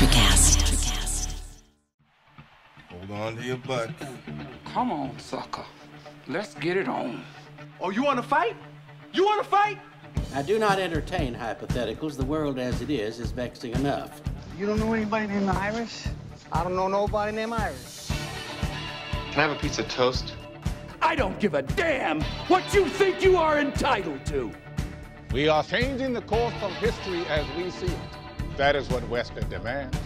TreCast. Hold on to your butt. Come on, sucker. Let's get it on. Oh, you want to fight? You want to fight? I do not entertain hypotheticals. The world as it is vexing enough. You don't know anybody named Iris? I don't know nobody named Iris. Can I have a piece of toast? I don't give a damn what you think you are entitled to. We are changing the course of history as we see it. That is what Western demands.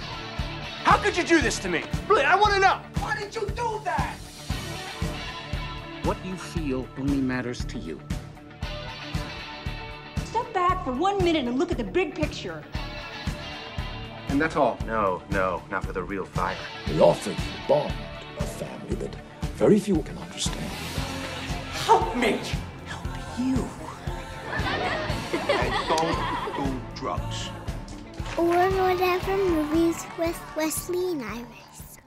How could you do this to me? Really, I want to know. Why did you do that? What you feel only matters to you. Step back for 1 minute and look at the big picture. And that's all? No, not for the real fire. We offer you a bond, a family that very few can understand. Help me. Help you. And don't do drugs. Or whatever movies with Wesley and Iris.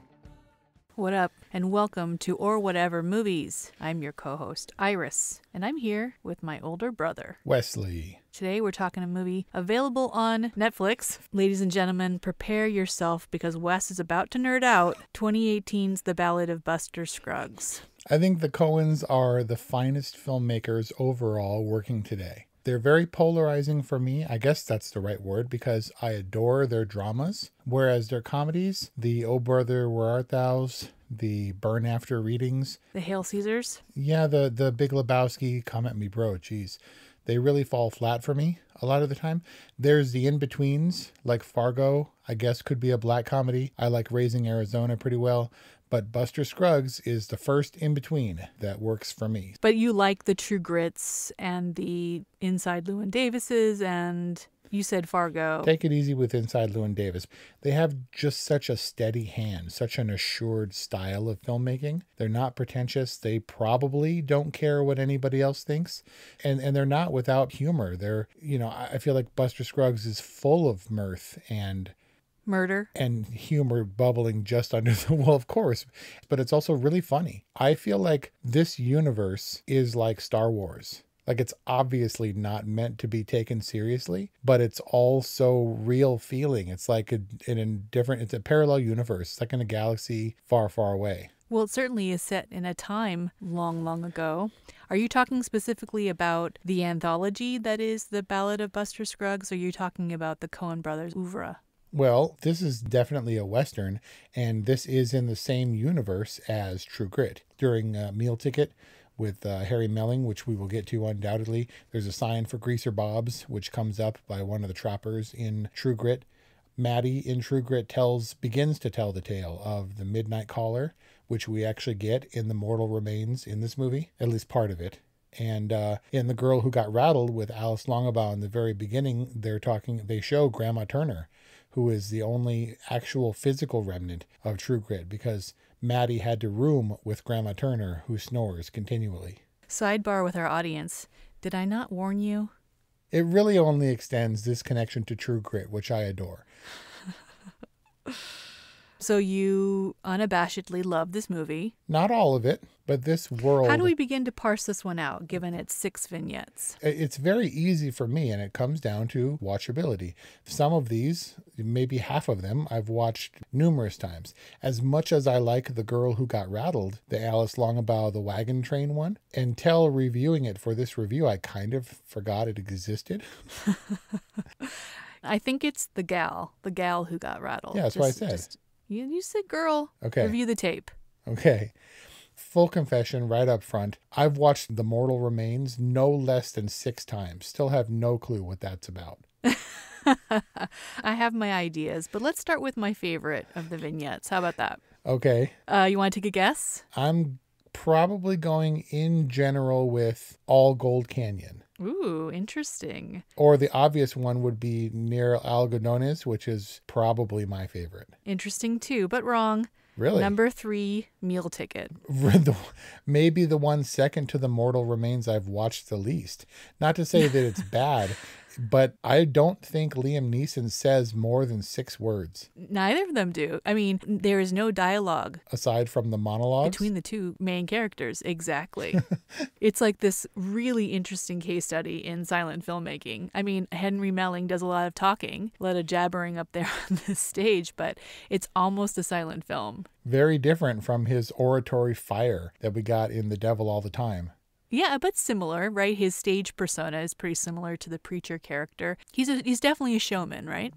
What up, and welcome to Or Whatever Movies. I'm your co-host, Iris, and I'm here with my older brother, Wesley. Today we're talking a movie available on Netflix. Ladies and gentlemen, prepare yourself because Wes is about to nerd out 2018's The Ballad of Buster Scruggs. I think the Coens are the finest filmmakers overall working today. They're very polarizing for me. I guess that's the right word because I adore their dramas. Whereas their comedies, the Oh Brother, Where Art Thou's, the Burn After Readings. The Hail Caesars? Yeah, the Big Lebowski, Come At Me Bro, geez. They really fall flat for me a lot of the time. There's the in-betweens, like Fargo, I guess could be a black comedy. I like Raising Arizona pretty well. But Buster Scruggs is the first in-between that works for me. But you like the True Grits and the Inside Llewyn Davises, and you said Fargo. Take it easy with Inside Llewyn Davis. They have just such a steady hand, such an assured style of filmmaking. They're not pretentious. They probably don't care what anybody else thinks. And they're not without humor. I feel like Buster Scruggs is full of mirth and murder and humor bubbling just under the well, of course, but it's also really funny. I feel like this universe is like Star Wars. Like, it's obviously not meant to be taken seriously, but it's also real feeling. It's like it's a parallel universe. It's like in a galaxy far, far away. Well, it certainly is set in a time long, long ago. Are you talking specifically about the anthology that is The Ballad of Buster Scruggs, or are you talking about the Coen brothers' oeuvre? Well, this is definitely a Western, and this is in the same universe as True Grit. During Meal Ticket with Harry Melling, which we will get to undoubtedly, there's a sign for Greaser Bob's, which comes up by one of the trappers in True Grit. Maddie in True Grit begins to tell the tale of the Midnight Caller, which we actually get in The Mortal Remains in this movie, at least part of it. And in The Girl Who Got Rattled with Alice Longabaugh in the very beginning, they show Grandma Turner, who is the only actual physical remnant of True Grit, because Maddie had to room with Grandma Turner, who snores continually. Sidebar with our audience. Did I not warn you? It really only extends this connection to True Grit, which I adore. So you unabashedly love this movie. Not all of it, but this world. How do we begin to parse this one out, given its 6 vignettes? It's very easy for me, and it comes down to watchability. Some of these, maybe half of them, I've watched numerous times. As much as I like The Girl Who Got Rattled, the Alice Longabaugh, the Wagon Train one, until reviewing it for this review, I kind of forgot it existed. I think it's the gal who got rattled. Yeah, that's what I said. You said girl. Okay. Review the tape. Okay. Full confession right up front. I've watched The Mortal Remains no less than 6 times. Still have no clue what that's about. I have my ideas, but let's start with my favorite of the vignettes. How about that? Okay. You want to take a guess? I'm probably going in general with All Gold Canyon. Ooh, interesting. Or the obvious one would be Near Algodones, which is probably my favorite. Interesting too, but wrong. Really? Number 3, Meal Ticket. Maybe the one second to The Mortal Remains I've watched the least. Not to say that it's bad, but I don't think Liam Neeson says more than 6 words. Neither of them do. I mean, there is no dialogue. Aside from the monologues? Between the two main characters, exactly. It's like this really interesting case study in silent filmmaking. I mean, Henry Melling does a lot of talking, a lot of jabbering up there on the stage, but it's almost a silent film. Very different from his oratory fire that we got in The Devil All the Time. Yeah, but similar, right? His stage persona is pretty similar to the preacher character. He's definitely a showman, right?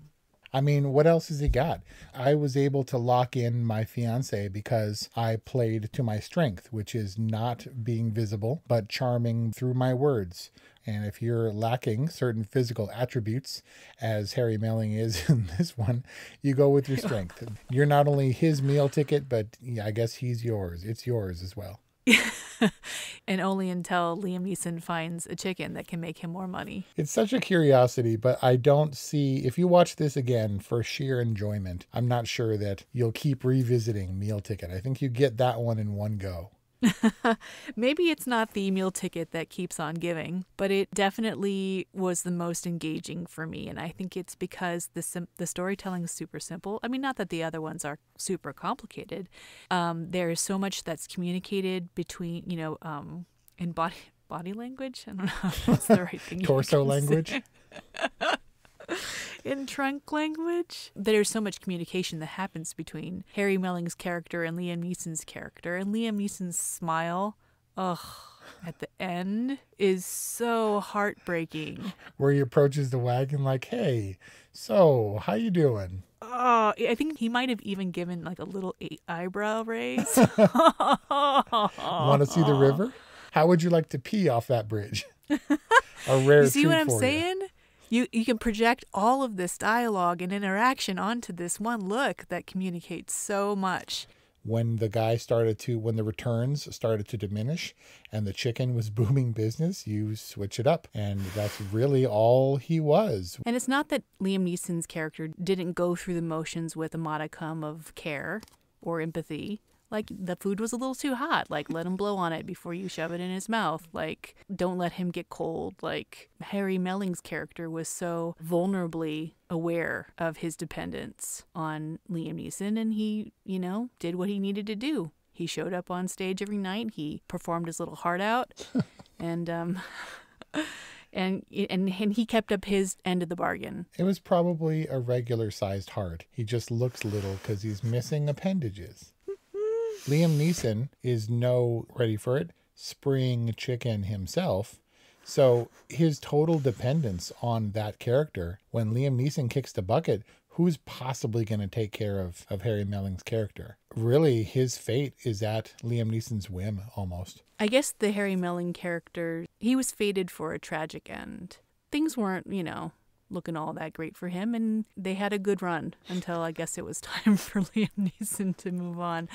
I mean, what else has he got? I was able to lock in my fiance because I played to my strength, which is not being visible, but charming through my words. And if you're lacking certain physical attributes, as Harry Melling is in this one, you go with your strength. You're not only his meal ticket, but I guess he's yours. It's yours as well. And only until Liam Neeson finds a chicken that can make him more money. It's such a curiosity, but I don't see, if you watch this again for sheer enjoyment, I'm not sure that you'll keep revisiting Meal Ticket. I think you get that one in one go. Maybe it's not the meal ticket that keeps on giving, but it definitely was the most engaging for me. And I think it's because the storytelling is super simple. I mean, not that the other ones are super complicated. There is so much that's communicated between, in body language. I don't know if that's the right thing. Torso language. In trunk language. There's so much communication that happens between Harry Melling's character and Liam Neeson's character. And Liam Neeson's smile, at the end is so heartbreaking. Where he approaches the wagon like, hey, so how you doing? Oh, I think he might have even given like a little eyebrow raise. Want to see the river? How would you like to pee off that bridge? A rare You see treat what I'm for saying? You can project all of this dialogue and interaction onto this one look that communicates so much. When the returns started to diminish and the chicken was booming business, you switch it up. And that's really all he was. And it's not that Liam Neeson's character didn't go through the motions with a modicum of care or empathy. Like, the food was a little too hot. Like, let him blow on it before you shove it in his mouth. Like, don't let him get cold. Like, Harry Melling's character was so vulnerably aware of his dependence on Liam Neeson, and he, did what he needed to do. He showed up on stage every night. He performed his little heart out, and he kept up his end of the bargain. It was probably a regular-sized heart. He just looks little because he's missing appendages. Liam Neeson is ready for it, spring chicken himself. So his total dependence on that character, when Liam Neeson kicks the bucket, who's possibly going to take care of Harry Melling's character? Really, his fate is at Liam Neeson's whim, almost. I guess the Harry Melling character, he was fated for a tragic end. Things weren't, looking all that great for him, and they had a good run until I guess it was time for Liam Neeson to move on.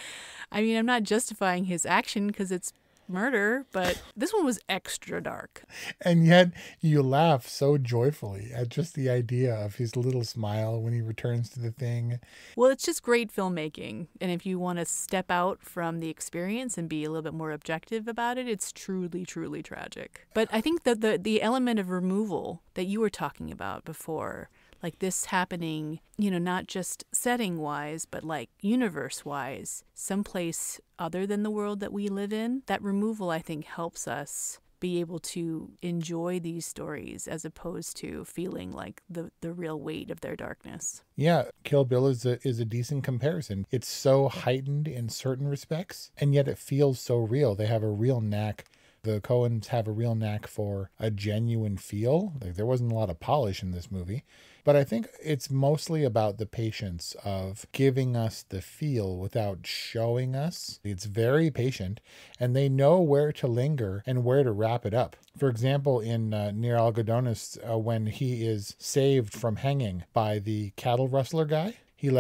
I mean, I'm not justifying his action because it's murder, but this one was extra dark. And yet you laugh so joyfully at just the idea of his little smile when he returns to the thing. Well, it's just great filmmaking, and if you want to step out from the experience and be a little bit more objective about it, it's truly, truly tragic. But I think that the element of removal that you were talking about before, like this happening, not just setting-wise, but like universe-wise, someplace other than the world that we live in, that removal, I think, helps us be able to enjoy these stories as opposed to feeling like the real weight of their darkness. Yeah, Kill Bill is a decent comparison. It's so heightened in certain respects, and yet it feels so real. They have a real knack. The Coens have a real knack for a genuine feel. Like, there wasn't a lot of polish in this movie. But I think it's mostly about the patience of giving us the feel without showing us. It's very patient, and they know where to linger and where to wrap it up. For example, in Near Algodones, when he is saved from hanging by the cattle rustler guy, he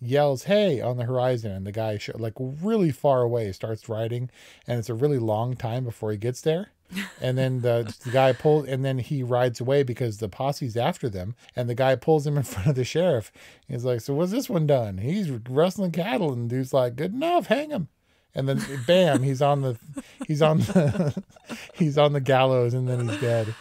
yells, "Hey," on the horizon, and the guy really far away starts riding, and it's a really long time before he gets there. And then the guy pulls, and then he rides away because the posse's after them, and the guy pulls him in front of the sheriff. He's like, "So what's this one done?" He's rustling cattle, and the dude's like, "Good enough, hang him." And then bam, he's on the gallows, and then he's dead.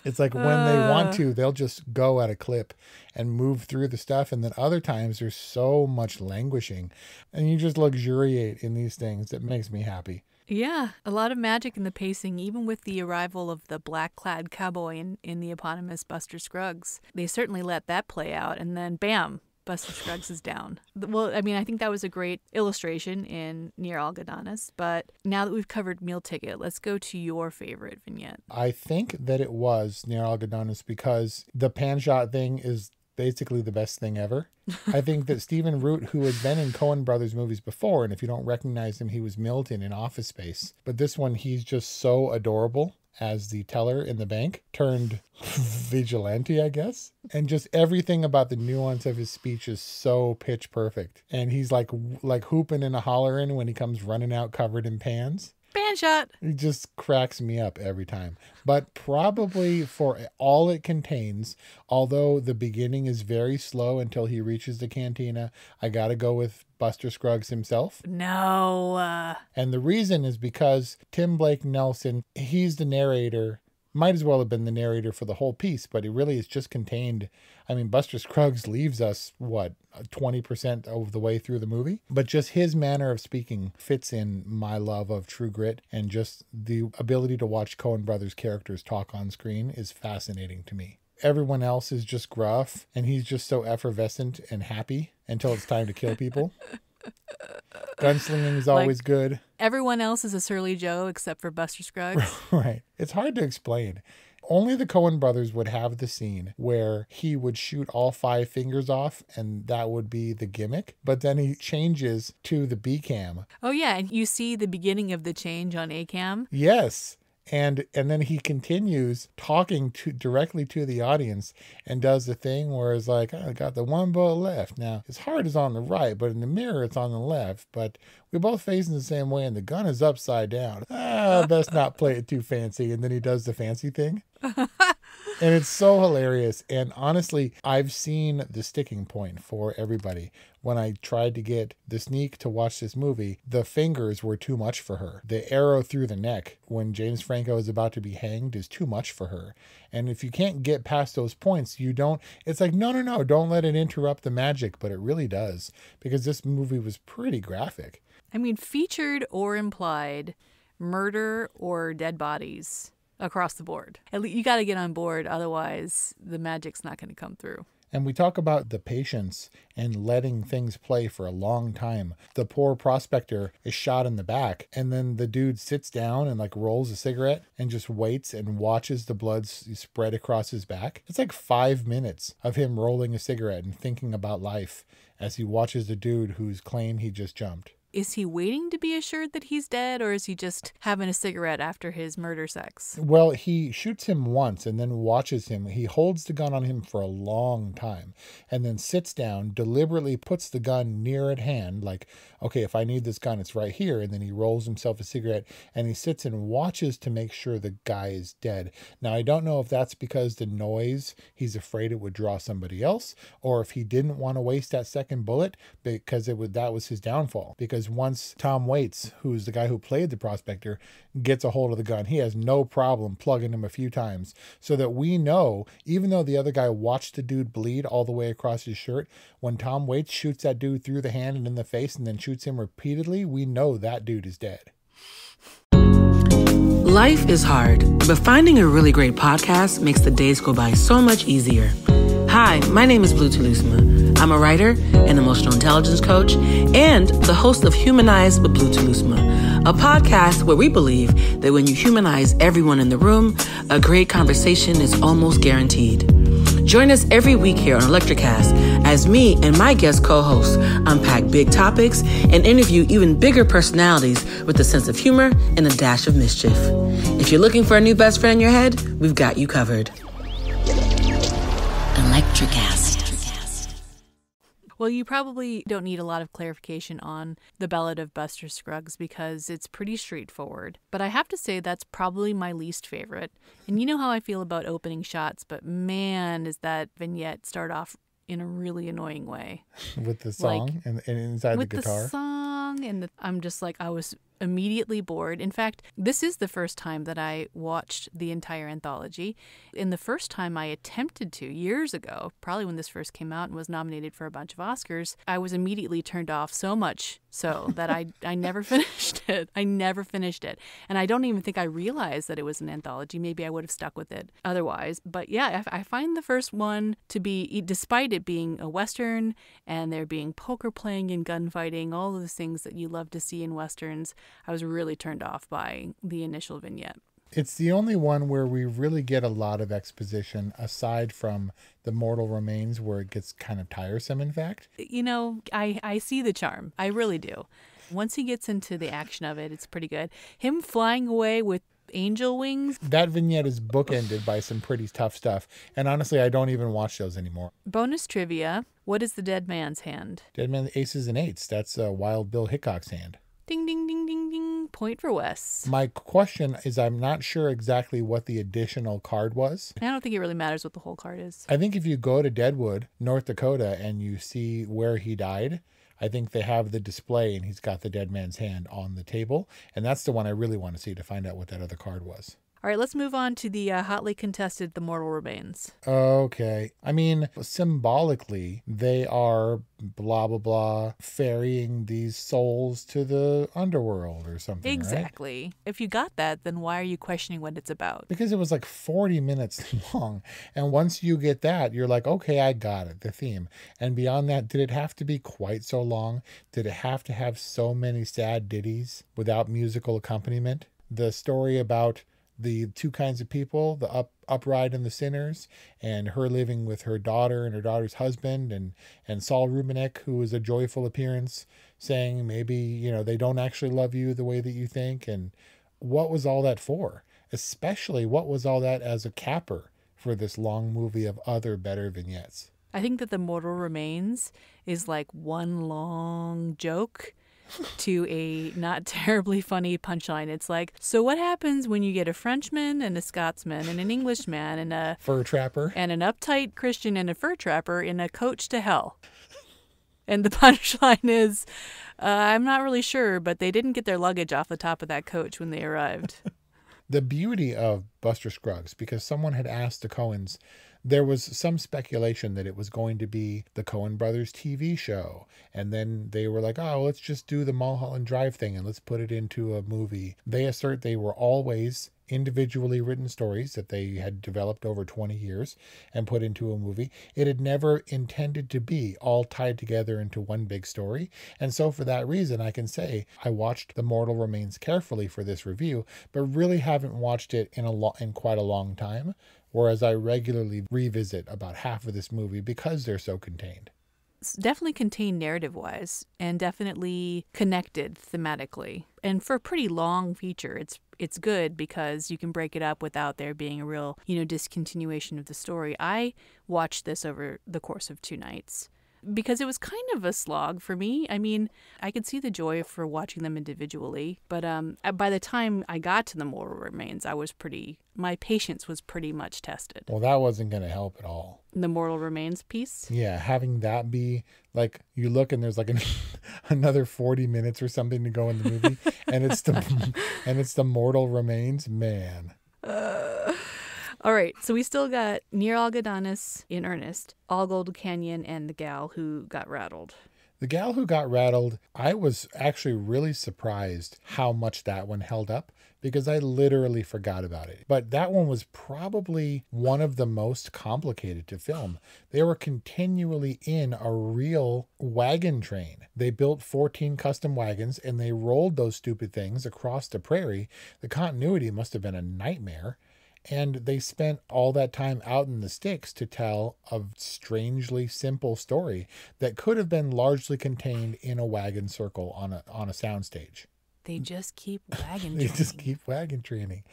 It's like when they want to, they'll just go at a clip and move through the stuff. And then other times there's so much languishing and you just luxuriate in these things. It makes me happy. Yeah, a lot of magic in the pacing, even with the arrival of the black-clad cowboy in the eponymous Buster Scruggs. They certainly let that play out, and then bam, Buster Scruggs is down. Well, I mean, I think that was a great illustration in Near Algodonis, but now that we've covered Meal Ticket, let's go to your favorite vignette. I think that it was Near Algodonis because the pan shot thing is basically the best thing ever. I think that Stephen Root, who had been in Coen Brothers movies before, and if you don't recognize him, he was Milton in Office Space. But this one, he's just so adorable as the teller in the bank, turned vigilante, I guess. And just everything about the nuance of his speech is so pitch perfect. And he's like hooping and hollering when he comes running out covered in pans. Pan shot. It just cracks me up every time. But probably for all it contains, although the beginning is very slow until he reaches the cantina, I got to go with Buster Scruggs himself. No. And the reason is because Tim Blake Nelson, he's the narrator. Might as well have been the narrator for the whole piece, but it really is just contained. I mean, Buster Scruggs leaves us, 20% of the way through the movie? But just his manner of speaking fits in my love of True Grit, and just the ability to watch Coen Brothers characters talk on screen is fascinating to me. Everyone else is just gruff, and he's just so effervescent and happy until it's time to kill people. Gunslinging is always good. Everyone else is a surly Joe except for Buster Scruggs. Right. It's hard to explain. Only the Coen brothers would have the scene where he would shoot all 5 fingers off, and that would be the gimmick. But then he changes to the B cam. Oh, yeah. And you see the beginning of the change on A cam. Yes. And then he continues talking directly to the audience and does the thing where it's like, I got the one bullet left. Now, his heart is on the right, but in the mirror, it's on the left. But we're both facing the same way, and the gun is upside down. Best not play it too fancy. And then he does the fancy thing. And it's so hilarious. And honestly, I've seen the sticking point for everybody. When I tried to get the sneak to watch this movie, the fingers were too much for her. The arrow through the neck when James Franco is about to be hanged is too much for her. And if you can't get past those points, it's like, no, don't let it interrupt the magic. But it really does, because this movie was pretty graphic. I mean, featured or implied murder or dead bodies across the board. At least you got to get on board, otherwise the magic's not going to come through. And we talk about the patience and letting things play for a long time. The poor prospector is shot in the back, and then the dude sits down and rolls a cigarette and just waits and watches the blood spread across his back. It's like 5 minutes of him rolling a cigarette and thinking about life as he watches the dude whose claim he just jumped. Is he waiting to be assured that he's dead, or is he just having a cigarette after his murder sex? Well, he shoots him once and then watches him. He holds the gun on him for a long time and then sits down, deliberately puts the gun near at hand, like, okay, if I need this gun, it's right here. And then he rolls himself a cigarette and he sits and watches to make sure the guy is dead. Now, I don't know if that's because the noise, he's afraid it would draw somebody else, or if he didn't want to waste that second bullet because that was his downfall. Because once Tom Waits, who's the guy who played the prospector, gets a hold of the gun, he has no problem plugging him a few times, so that we know, even though the other guy watched the dude bleed all the way across his shirt, when Tom Waits shoots that dude through the hand and in the face and then shoots him repeatedly, we know that dude is dead. Life is hard, but finding a really great podcast makes the days go by so much easier. Hi, my name is Blue Telusma. I'm a writer, an emotional intelligence coach, and the host of Humanize with Blue Telusma, a podcast where we believe that when you humanize everyone in the room, a great conversation is almost guaranteed. Join us every week here on Electricast as me and my guest co-hosts unpack big topics and interview even bigger personalities with a sense of humor and a dash of mischief. If you're looking for a new best friend in your head, we've got you covered. Electricast. Well, you probably don't need a lot of clarification on the Ballad of Buster Scruggs because it's pretty straightforward. But I have to say that's probably my least favorite. And you know how I feel about opening shots, but man, does that vignette start off in a really annoying way. With the song and inside the guitar? With the song, and I'm just like, I was immediately bored. In fact, this is the first time that I watched the entire anthology. And the first time I attempted to, years ago, probably when this first came out and was nominated for a bunch of Oscars, I was immediately turned off so much so that I never finished it. I never finished it. And I don't even think I realized that it was an anthology. Maybe I would have stuck with it otherwise. But yeah, I find the first one to be, despite it being a Western and there being poker playing and gunfighting, all of those things that you love to see in Westerns, I was really turned off by the initial vignette. It's the only one where we really get a lot of exposition, aside from The Mortal Remains, where it gets kind of tiresome, in fact. You know, I see the charm. I really do. Once he gets into the action of it, it's pretty good. Him flying away with angel wings. That vignette is bookended by some pretty tough stuff. And honestly, I don't even watch those anymore. Bonus trivia. What is the dead man's hand? Dead man, aces and eights. That's Wild Bill Hickok's hand. Ding, ding, ding, ding, ding. Point for Wes. My question is, I'm not sure exactly what the additional card was. I don't think it really matters what the whole card is. I think if you go to Deadwood, North Dakota, and you see where he died, I think they have the display and he's got the dead man's hand on the table. And that's the one I really want to see to find out what that other card was. All right, let's move on to the hotly contested The Mortal Remains. Okay. I mean, symbolically, they are blah, blah, blah, ferrying these souls to the underworld or something, exactly. Right? If you got that, then why are you questioning what it's about? Because it was like 40 minutes long. And once you get that, you're like, okay, I got it, the theme. And beyond that, did it have to be quite so long? Did it have to have so many sad ditties without musical accompaniment? The story about the two kinds of people, the upright and the sinners, and her living with her daughter and her daughter's husband, and Saul Rubinek, who was a joyful appearance, saying maybe, you know, they don't actually love you the way that you think. And what was all that for? Especially, what was all that as a capper for this long movie of other better vignettes? I think that The Mortal Remains is like one long joke to a not terribly funny punchline. It's like, so what happens when you get a Frenchman and a Scotsman and an Englishman and a fur trapper and an uptight Christian and a fur trapper in a coach to hell? And the punchline is, I'm not really sure, but they didn't get their luggage off the top of that coach when they arrived. The beauty of Buster Scruggs, because someone had asked the Coens, there was some speculation that it was going to be the Coen Brothers TV show. And then they were like, oh, let's just do the Mulholland Drive thing and let's put it into a movie. They assert they were always individually written stories that they had developed over 20 years and put into a movie. It had never intended to be all tied together into one big story. And so for that reason, I can say I watched The Mortal Remains carefully for this review, but really haven't watched it in quite a long time. Whereas I regularly revisit about half of this movie because they're so contained. It's definitely contained narrative-wise and definitely connected thematically. And for a pretty long feature, it's good because you can break it up without there being a real, discontinuation of the story. I watched this over the course of 2 nights because it was kind of a slog for me. I mean, I could see the joy for watching them individually, but by the time I got to The Mortal Remains, my patience was pretty much tested. Well, that wasn't going to help at all. The Mortal Remains piece? Yeah, having that be like, you look and there's like another 40 minutes or something to go in the movie, and it's the Mortal Remains, man. All right, so we still got Near Algodonis in earnest, All Gold Canyon, and The Gal Who Got Rattled. The Gal Who Got Rattled, I was actually really surprised how much that one held up because I literally forgot about it. But that one was probably one of the most complicated to film. They were continually in a real wagon train. They built 14 custom wagons and they rolled those stupid things across the prairie. The continuity must have been a nightmare. And they spent all that time out in the sticks to tell a strangely simple story that could have been largely contained in a wagon circle on a soundstage. They just keep wagon training. They just keep wagon training.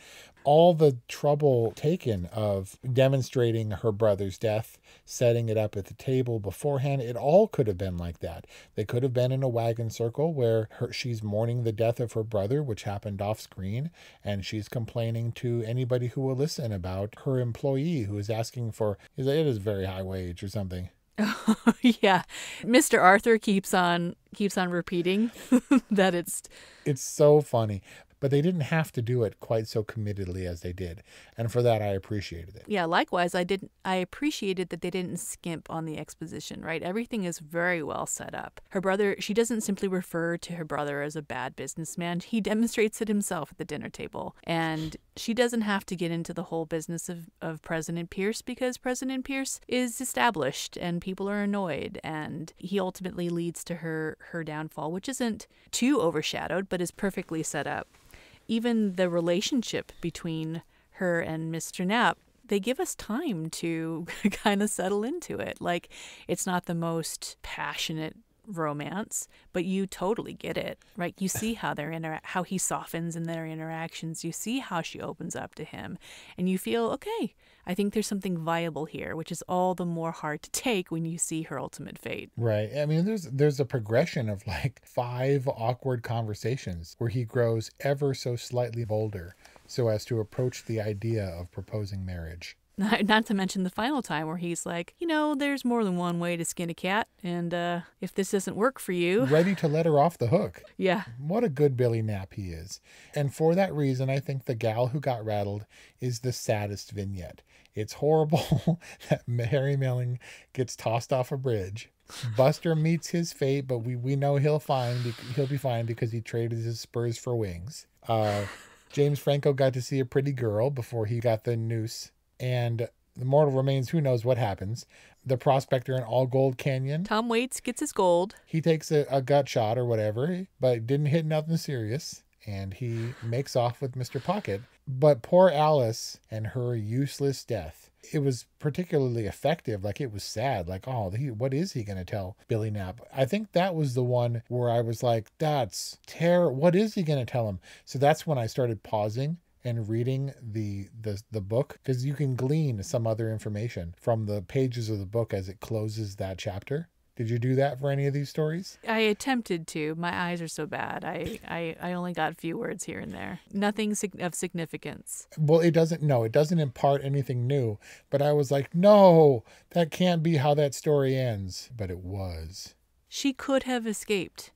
All the trouble taken of demonstrating her brother's death, setting it up at the table beforehand, it all could have been like that. They could have been in a wagon circle where she's mourning the death of her brother, which happened off screen, and she's complaining to anybody who will listen about her employee who is asking for, it is a very high wage or something. Yeah. Mr. Arthur keeps on repeating that it's so funny. But they didn't have to do it quite so committedly as they did. And for that, I appreciated it. Yeah, likewise, I appreciated that they didn't skimp on the exposition, right? Everything is very well set up. Her brother, she doesn't simply refer to her brother as a bad businessman. He demonstrates it himself at the dinner table. And she doesn't have to get into the whole business of President Pierce, because President Pierce is established and people are annoyed. And he ultimately leads to her downfall, which isn't too overshadowed, but is perfectly set up. Even the relationship between her and Mr. Knapp, they give us time to kind of settle into it. Like, it's not the most passionate romance, but you totally get it, right? You see how how he softens in their interactions. You see how she opens up to him, and you feel, okay, I think there's something viable here, which is all the more hard to take when you see her ultimate fate. Right. I mean, there's a progression of like 5 awkward conversations where he grows ever so slightly bolder so as to approach the idea of proposing marriage. Not to mention the final time where he's like, there's more than one way to skin a cat, and if this doesn't work for you... Ready to let her off the hook. Yeah. What a good Billy Knapp he is. And for that reason, I think The Gal Who Got Rattled is the saddest vignette. It's horrible that Harry Melling gets tossed off a bridge. Buster meets his fate, but we know he'll be fine because he traded his spurs for wings. James Franco got to see a pretty girl before he got the noose. And the mortal remains, who knows what happens. The prospector in All Gold Canyon. Tom Waits gets his gold. He takes a gut shot or whatever, but didn't hit nothing serious. And he makes off with Mr. Pocket. But poor Alice and her useless death. It was particularly effective. Like, it was sad. Like, what is he going to tell Billy Knapp? I think that was the one where I was like, that's terrible. What is he going to tell him? So that's when I started pausing and reading the book, because you can glean some other information from the pages of the book as it closes that chapter. Did you do that for any of these stories? I attempted to. My eyes are so bad. I only got a few words here and there. Nothing of significance. Well, it doesn't impart anything new, but I was like, no, that can't be how that story ends. But it was. She could have escaped.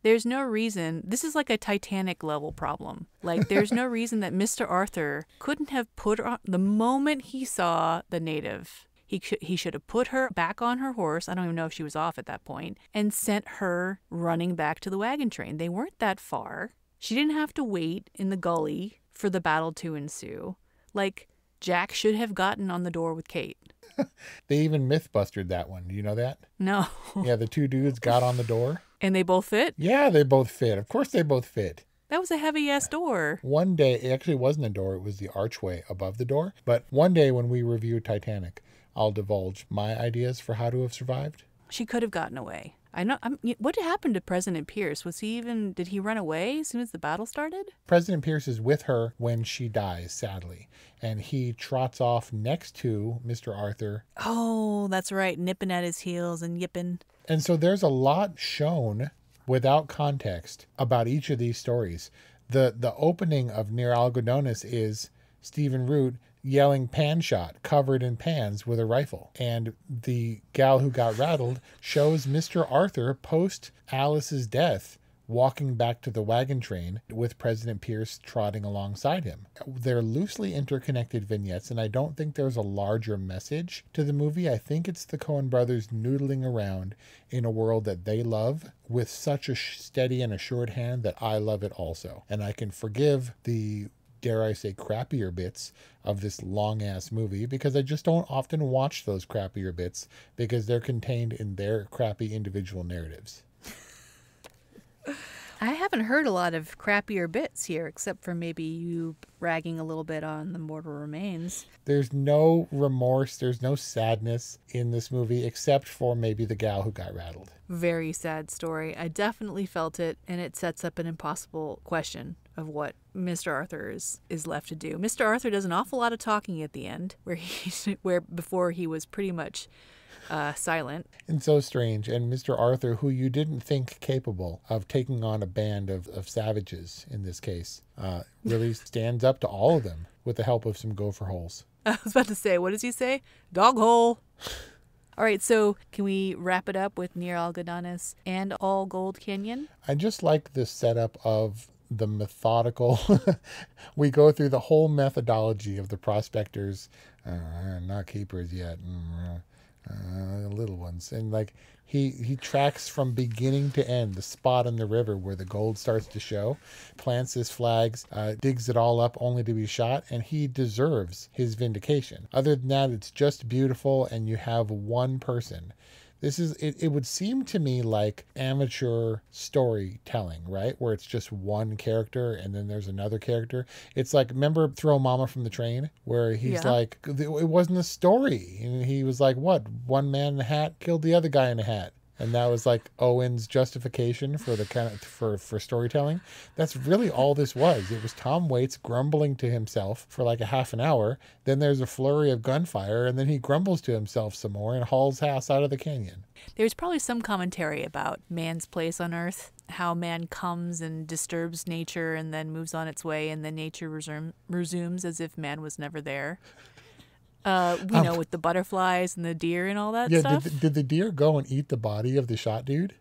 There's no reason. This is like a Titanic level problem. Like, there's no reason that Mr. Arthur couldn't have put her on the moment he saw the native. He should have put her back on her horse. I don't even know if she was off at that point, and sent her running back to the wagon train. They weren't that far. She didn't have to wait in the gully for the battle to ensue. Like, Jack should have gotten on the door with Kate. They even mythbustered that one. Do you know that? No. Yeah, the 2 dudes got on the door. And they both fit? Yeah, they both fit. Of course they both fit. That was a heavy-ass door. One day, it actually wasn't a door. It was the archway above the door. But one day when we review Titanic, I'll divulge my ideas for how to have survived. She could have gotten away. What happened to President Pierce? Did he run away as soon as the battle started? President Pierce is with her when she dies, sadly. And he trots off next to Mr. Arthur. Oh, that's right. Nipping at his heels and yipping. And so there's a lot shown without context about each of these stories. The opening of Near Algodones is Stephen Root yelling pan shot, covered in pans with a rifle. And The Gal Who Got Rattled shows Mr. Arthur post Alice's death walking back to the wagon train with President Pierce trotting alongside him. They're loosely interconnected vignettes, and I don't think there's a larger message to the movie. I think it's the Coen brothers noodling around in a world that they love with such a steady and assured hand that I love it also. And I can forgive the, dare I say, crappier bits of this long-ass movie, because I just don't often watch those crappier bits because they're contained in their crappy individual narratives. I haven't heard a lot of crappier bits here, except for maybe you ragging a little bit on the mortal remains. There's no remorse, there's no sadness in this movie, except for maybe The Gal Who Got Rattled. Very sad story. I definitely felt it, and it sets up an impossible question of what Mr. Arthur is left to do. Mr. Arthur does an awful lot of talking at the end, where before he was pretty much silent. And so strange. And Mr. Arthur, who you didn't think capable of taking on a band of savages in this case, really stands up to all of them with the help of some gopher holes. I was about to say, what does he say? Dog hole. All right, so can we wrap it up with Near Algodones and All Gold Canyon? I just like the setup of the methodical. We go through the whole methodology of the prospectors, not keepers yet, little ones, and like he tracks from beginning to end the spot on the river where the gold starts to show, plants his flags, digs it all up only to be shot, and he deserves his vindication. Other than that, it's just beautiful, and you have one person. This is, it would seem to me like amateur storytelling, right? Where it's just one character and then there's another character. It's like, remember Throw Mama from the Train? Where he's like, it wasn't a story. And he was like, what? One man in a hat killed the other guy in a hat. And that was like Owen's justification for the kind of for storytelling. That's really all this was. It was Tom Waits grumbling to himself for like a half an hour. Then there's a flurry of gunfire, and then he grumbles to himself some more and hauls ass out of the canyon. There's probably some commentary about man's place on Earth, how man comes and disturbs nature and then moves on its way, and then nature resumes as if man was never there. We know, with the butterflies and the deer and all that stuff. Did the deer go and eat the body of the shot dude?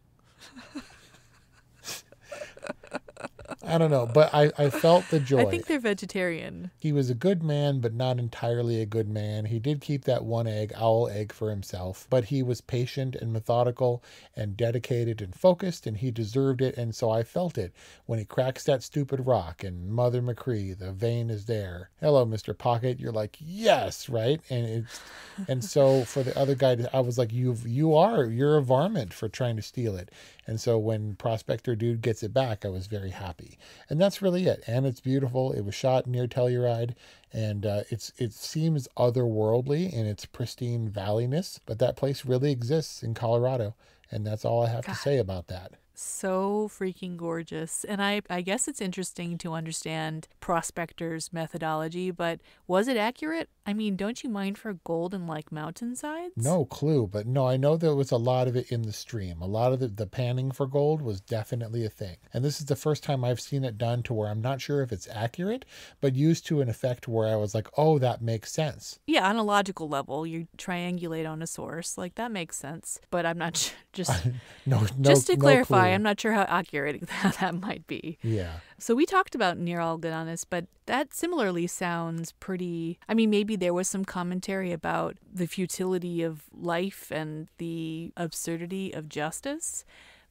I don't know, but I felt the joy. I think they're vegetarian. He was a good man, but not entirely a good man. He did keep that one owl egg for himself, but he was patient and methodical and dedicated and focused, and he deserved it, and so I felt it when he cracks that stupid rock, and Mother McCree, the vein is there. Hello, Mr. Pocket. You're like, yes, right? And so for the other guy, I was like, you're a varmint for trying to steal it. And so when Prospector Dude gets it back, I was very happy. And that's really it. And it's beautiful. It was shot near Telluride, and it seems otherworldly in its pristine valleyness, but that place really exists in Colorado. And that's all I have to say about that. So freaking gorgeous. And I guess it's interesting to understand Prospector's methodology, but was it accurate? I mean, don't you mind for gold and like mountainsides? No clue, but no, I know there was a lot of it in the stream. A lot of the panning for gold was definitely a thing. And this is the first time I've seen it done to where I'm not sure if it's accurate, but used to an effect where I was like, oh, that makes sense. Yeah, on a logical level, you triangulate on a source. Like, that makes sense. But I'm not just to clarify, I'm not sure how accurate that might be. Yeah. So we talked about Near Algodones, but that similarly sounds pretty... I mean, maybe there was some commentary about the futility of life and the absurdity of justice,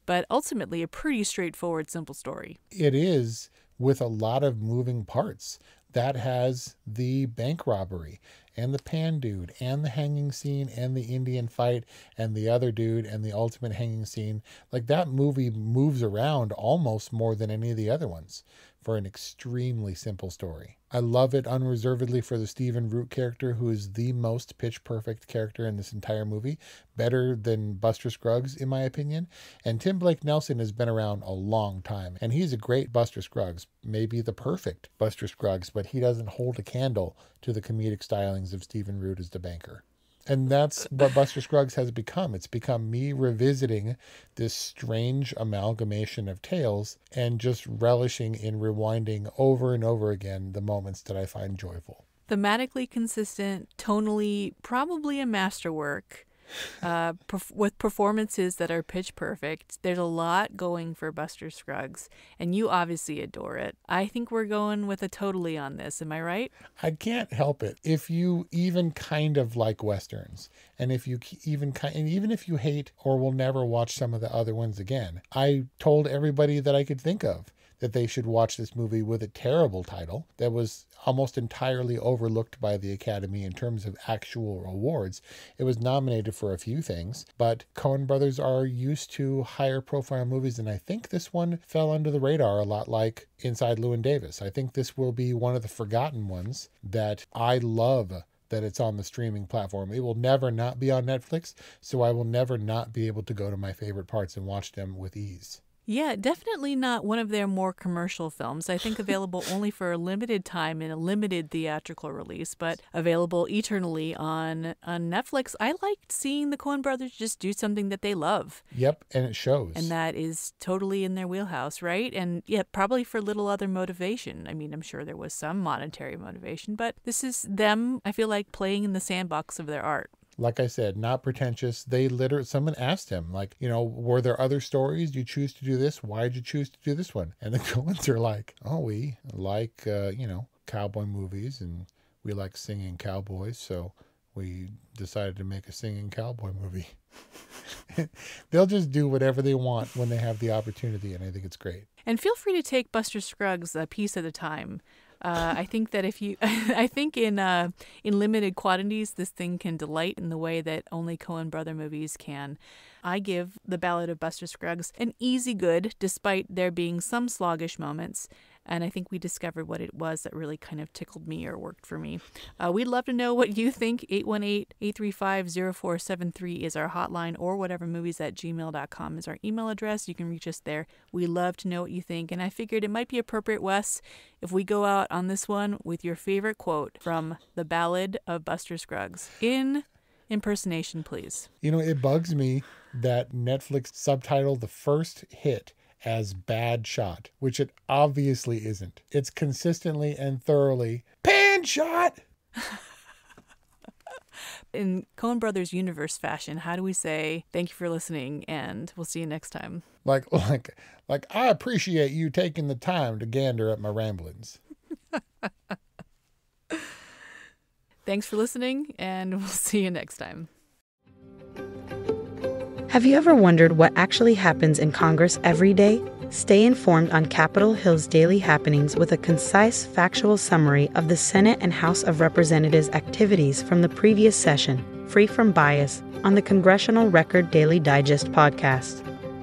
but ultimately a pretty straightforward, simple story. It is, with a lot of moving parts. That has the bank robbery and the pan dude and the hanging scene and the Indian fight and the other dude and the ultimate hanging scene. Like, that movie moves around almost more than any of the other ones for an extremely simple story. I love it unreservedly for the Stephen Root character, who is the most pitch perfect character in this entire movie, better than Buster Scruggs in my opinion. And Tim Blake Nelson has been around a long time, and he's a great Buster Scruggs, maybe the perfect Buster Scruggs, but he doesn't hold a candle to the comedic stylings of Stephen Root as the banker. And that's what Buster Scruggs has become. It's become me revisiting this strange amalgamation of tales and just relishing in rewinding over and over again the moments that I find joyful. Thematically consistent, tonally probably a masterwork, with performances that are pitch perfect. There's a lot going for Buster Scruggs, and you obviously adore it. I think we're going with a totally on this. Am I right? I can't help it. If you even kind of like Westerns, and if you even if you hate or will never watch some of the other ones again, I told everybody that I could think of that they should watch this movie with a terrible title that was almost entirely overlooked by the Academy in terms of actual awards. It was nominated for a few things, but Coen brothers are used to higher profile movies, and I think this one fell under the radar a lot like Inside Llewyn Davis. I think this will be one of the forgotten ones that I love that it's on the streaming platform. It will never not be on Netflix, so I will never not be able to go to my favorite parts and watch them with ease. Yeah, definitely not one of their more commercial films. I think available only for a limited time in a limited theatrical release, but available eternally on Netflix. I liked seeing the Coen brothers just do something that they love. Yep, and it shows. And that is totally in their wheelhouse, right? And yeah, probably for little other motivation. I mean, I'm sure there was some monetary motivation, but this is them, I feel like, playing in the sandbox of their art. Like I said, not pretentious. Someone asked him, like, were there other stories? You choose to do this? Why did you choose to do this one? And the Coens are like, oh, we like, cowboy movies, and we like singing cowboys, so we decided to make a singing cowboy movie. They'll just do whatever they want when they have the opportunity, and I think it's great. And feel free to take Buster Scruggs a piece at a time. I think that I think in limited quantities, this thing can delight in the way that only Coen brother movies can. I give The Ballad of Buster Scruggs an easy good, despite there being some sluggish moments. And I think we discovered what it was that really kind of tickled me or worked for me. We'd love to know what you think. 818-835-0473 is our hotline, or whatevermovies@gmail.com is our email address. You can reach us there. We love to know what you think. And I figured it might be appropriate, Wes, if we go out on this one with your favorite quote from The Ballad of Buster Scruggs. In impersonation, please. It bugs me that Netflix subtitled the first hit as Bad Shot, which it obviously isn't. It's consistently and thoroughly Pan Shot. In Coen Brothers universe fashion, how do we say thank you for listening and we'll see you next time? Like I appreciate you taking the time to gander at my ramblings. Thanks for listening, and we'll see you next time. Have you ever wondered what actually happens in Congress every day? Stay informed on Capitol Hill's daily happenings with a concise, factual summary of the Senate and House of Representatives' activities from the previous session, free from bias, on the Congressional Record Daily Digest podcast.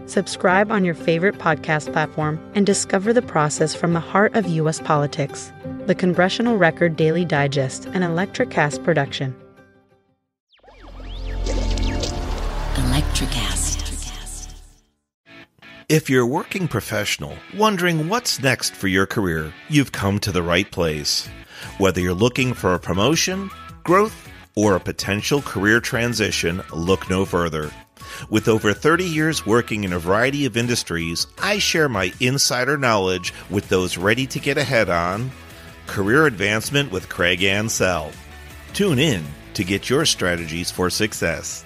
Subscribe on your favorite podcast platform and discover the process from the heart of U.S. politics. The Congressional Record Daily Digest, an Electricast production. Electricast. If you're a working professional wondering what's next for your career, you've come to the right place. Whether you're looking for a promotion, growth, or a potential career transition, look no further. With over 30 years working in a variety of industries, I share my insider knowledge with those ready to get ahead on Career Advancement with Craig Ansell. Tune in to get your strategies for success.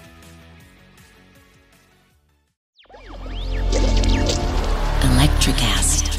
Electricast.